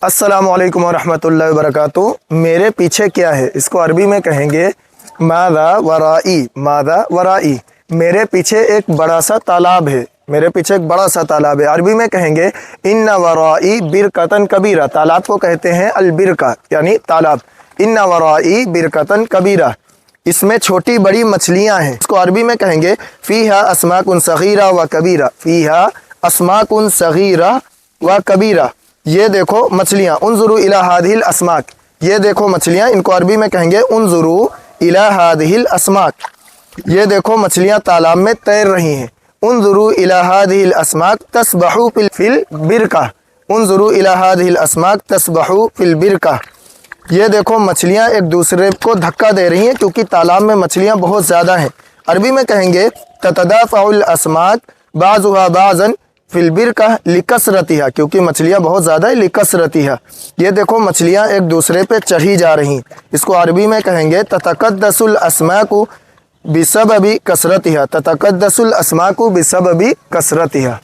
अस्सलामुअलैकुम वरहमतुल्लाहि वबरकातुहू। मेरे पीछे क्या है, इसको अरबी में कहेंगे मादा वराई। मादा वराई, मेरे पीछे एक बड़ा सा तालाब है। मेरे पीछे एक बड़ा सा तालाब है। अरबी में कहेंगे इन्ना वराई बिरकतन कबीरा। तालाब को कहते हैं अलबिरका यानी तालाब। इन्ना वराई बिरकतन कबीरा, इसमें छोटी बड़ी मछलियां हैं। इसको अरबी में कहेंगे फ़ीहा अस्माकुन सगीरा व कबीरा। फ़ीहा अस्माकुन सगीरा व कबीरा, ये देखो मछलियाँ। उन्जुरू इला हादिहिल अस्माक, ये देखो मछलियाँ। इनको अरबी में कहेंगे उन्जुरू इला हादिहिल अस्माक, ये देखो मछलियाँ तालाब में तैर रही हैं। उन्जुरू इला हादिहिल अस्माक तस्बहू फिल बिरका। उन्जुरू इला हादिहिल अस्माक तस्बहू फिल बिरका, ये देखो मछलियाँ एक दूसरे को धक्का दे रही हैं क्योंकि तालाब में मछलियाँ बहुत ज़्यादा हैं। अरबी में कहेंगे ततदाफ़उल अस्माक बाज़ुहा बाज़न फिल बिरका लिकसरतिहा, क्योंकि मछलियाँ बहुत ज़्यादा है। लिकसरतिहा, ये देखो मछलियाँ एक दूसरे पे चढ़ी जा रही हैं। इसको अरबी में कहेंगे ततकद्दसुल अस्माकु बिसबबि कसरतिहा। ततकद्दसुल अस्माकु बिसबबि कसरतिहा।